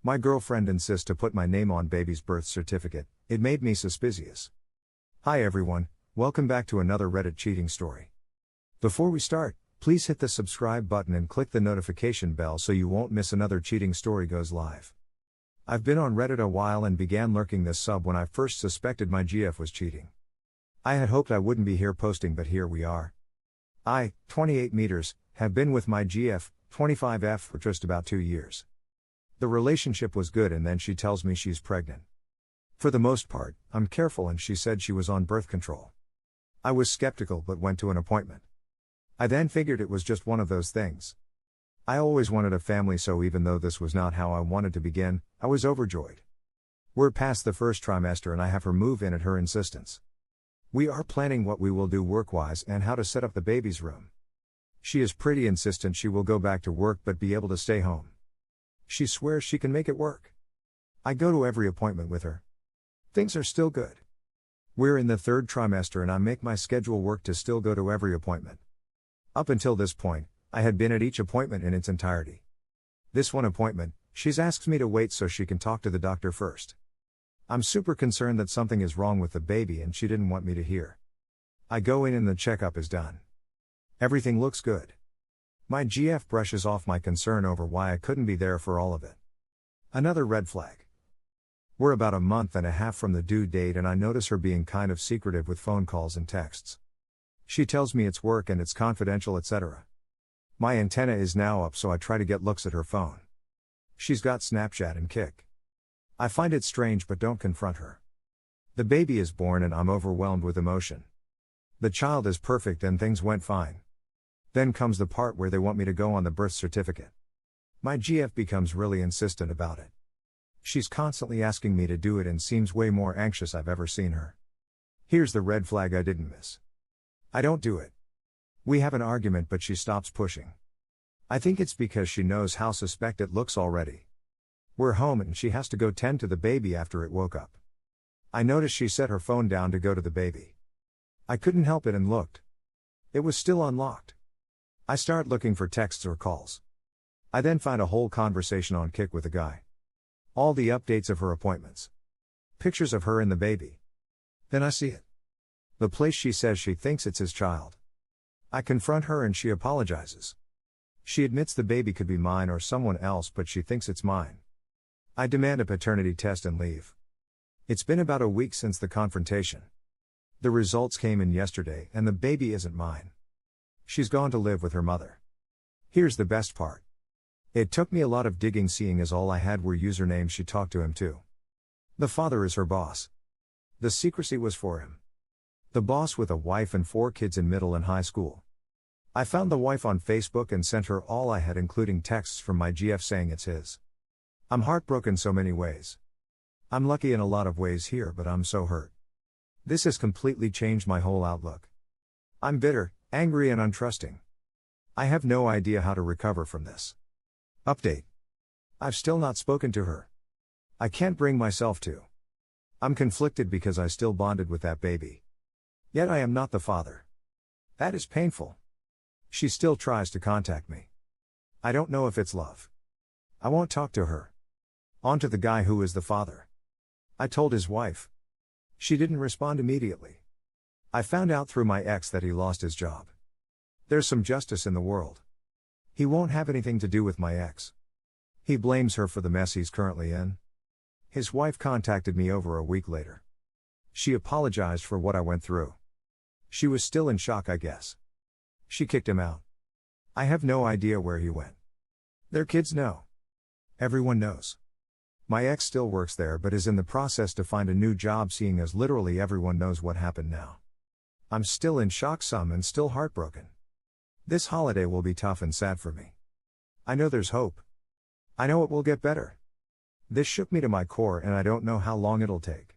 My girlfriend insists to put my name on baby's birth certificate. It made me suspicious. Hi everyone, welcome back to another Reddit cheating story. Before we start, please hit the subscribe button and click the notification bell so you won't miss another cheating story goes live. I've been on Reddit a while and began lurking this sub when I first suspected my GF was cheating. I had hoped I wouldn't be here posting, but here we are. I, 28 meters, have been with my GF, 25F, for just about 2 years. The relationship was good and then she tells me she's pregnant. For the most part, I'm careful and she said she was on birth control. I was skeptical but went to an appointment. I then figured it was just one of those things. I always wanted a family, so even though this was not how I wanted to begin, I was overjoyed. We're past the first trimester and I have her move in at her insistence. We are planning what we will do work-wise and how to set up the baby's room. She is pretty insistent she will go back to work but be able to stay home. She swears she can make it work. I go to every appointment with her. Things are still good. We're in the 3rd trimester and I make my schedule work to still go to every appointment. Up until this point, I had been at each appointment in its entirety. This one appointment, she's asked me to wait so she can talk to the doctor first. I'm super concerned that something is wrong with the baby and she didn't want me to hear. I go in and the checkup is done. Everything looks good. My GF brushes off my concern over why I couldn't be there for all of it. Another red flag. We're about a month and a half from the due date and I notice her being kind of secretive with phone calls and texts. She tells me it's work and it's confidential, etc. My antenna is now up, so I try to get looks at her phone. She's got Snapchat and Kik. I find it strange but don't confront her. The baby is born and I'm overwhelmed with emotion. The child is perfect and things went fine. Then comes the part where they want me to go on the birth certificate. My GF becomes really insistent about it. She's constantly asking me to do it and seems way more anxious I've ever seen her. Here's the red flag I didn't miss. I don't do it. We have an argument but she stops pushing. I think it's because she knows how suspect it looks already. We're home and she has to go tend to the baby after it woke up. I noticed she set her phone down to go to the baby. I couldn't help it and looked. It was still unlocked. I start looking for texts or calls. I then find a whole conversation on Kik with a guy. All the updates of her appointments. Pictures of her and the baby. Then I see it. The place she says she thinks it's his child. I confront her and she apologizes. She admits the baby could be mine or someone else but she thinks it's mine. I demand a paternity test and leave. It's been about a week since the confrontation. The results came in yesterday and the baby isn't mine. She's gone to live with her mother. Here's the best part. It took me a lot of digging seeing as all I had were usernames she talked to him to. The father is her boss. The secrecy was for him. The boss with a wife and 4 kids in middle and high school. I found the wife on Facebook and sent her all I had, including texts from my GF saying it's his. I'm heartbroken so many ways. I'm lucky in a lot of ways here, but I'm so hurt. This has completely changed my whole outlook. I'm bitter, angry and untrusting. I have no idea how to recover from this. Update. I've still not spoken to her. I can't bring myself to. I'm conflicted because I still bonded with that baby. Yet I am not the father. That is painful. She still tries to contact me. I don't know if it's love. I won't talk to her. On to the guy who is the father. I told his wife. She didn't respond immediately. I found out through my ex that he lost his job. There's some justice in the world. He won't have anything to do with my ex. He blames her for the mess he's currently in. His wife contacted me over a week later. She apologized for what I went through. She was still in shock, I guess. She kicked him out. I have no idea where he went. Their kids know. Everyone knows. My ex still works there but is in the process to find a new job, seeing as literally everyone knows what happened now. I'm still in shock some and still heartbroken. This holiday will be tough and sad for me. I know there's hope. I know it will get better. This shook me to my core and I don't know how long it'll take.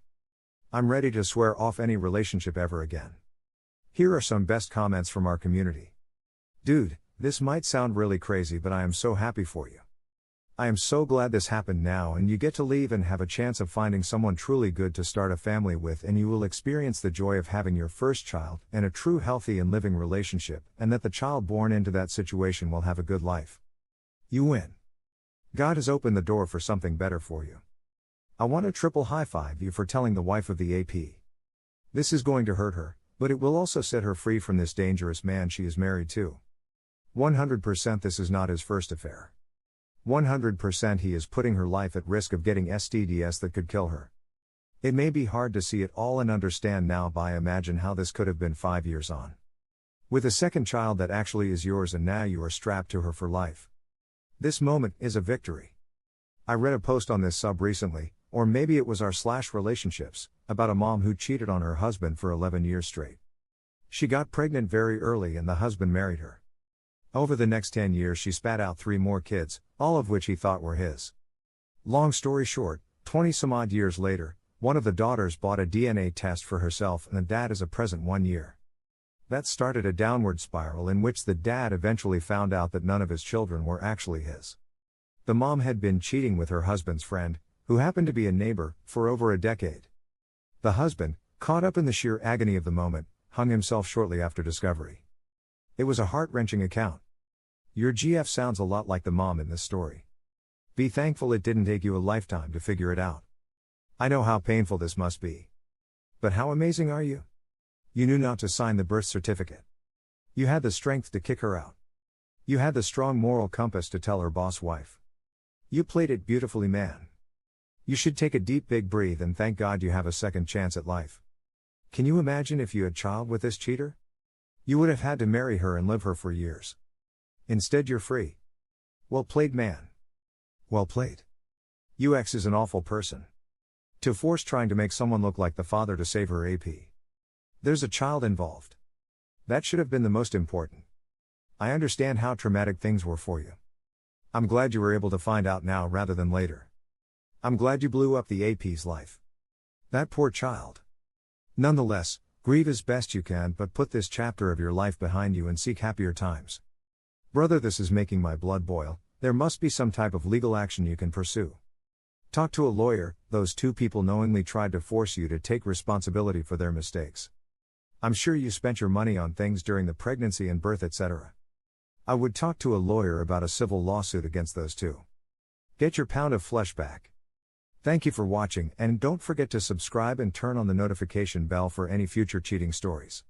I'm ready to swear off any relationship ever again. Here are some best comments from our community. Dude, this might sound really crazy but I am so happy for you. I am so glad this happened now and you get to leave and have a chance of finding someone truly good to start a family with, and you will experience the joy of having your first child and a true healthy and living relationship, and that the child born into that situation will have a good life. You win. God has opened the door for something better for you. I want to triple high-five you for telling the wife of the AP. This is going to hurt her, but it will also set her free from this dangerous man she is married to. 100% this is not his first affair. 100% he is putting her life at risk of getting STDs that could kill her. It may be hard to see it all and understand now, but imagine how this could have been 5 years on. With a second child that actually is yours, and now you are strapped to her for life. This moment is a victory. I read a post on this sub recently, or maybe it was r/relationships, about a mom who cheated on her husband for 11 years straight. She got pregnant very early and the husband married her. Over the next 10 years she spat out 3 more kids, all of which he thought were his. Long story short, 20 some odd years later, one of the daughters bought a DNA test for herself and the dad is a present 1 year. That started a downward spiral in which the dad eventually found out that none of his children were actually his. The mom had been cheating with her husband's friend, who happened to be a neighbor, for over a decade. The husband, caught up in the sheer agony of the moment, hung himself shortly after discovery. It was a heart-wrenching account. Your GF sounds a lot like the mom in this story. Be thankful it didn't take you a lifetime to figure it out. I know how painful this must be. But how amazing are you? You knew not to sign the birth certificate. You had the strength to kick her out. You had the strong moral compass to tell her boss wife. You played it beautifully, man. You should take a deep big breath and thank God you have a second chance at life. Can you imagine if you had child with this cheater? You would have had to marry her and live her for years. Instead you're free. Well played, man. Well played. UX is an awful person. To force trying to make someone look like the father to save her AP. There's a child involved. That should have been the most important. I understand how traumatic things were for you. I'm glad you were able to find out now rather than later. I'm glad you blew up the AP's life. That poor child. Nonetheless, grieve as best you can, but put this chapter of your life behind you and seek happier times. Brother, this is making my blood boil. There must be some type of legal action you can pursue. Talk to a lawyer. Those 2 people knowingly tried to force you to take responsibility for their mistakes. I'm sure you spent your money on things during the pregnancy and birth, etc. I would talk to a lawyer about a civil lawsuit against those 2. Get your pound of flesh back. Thank you for watching, and don't forget to subscribe and turn on the notification bell for any future cheating stories.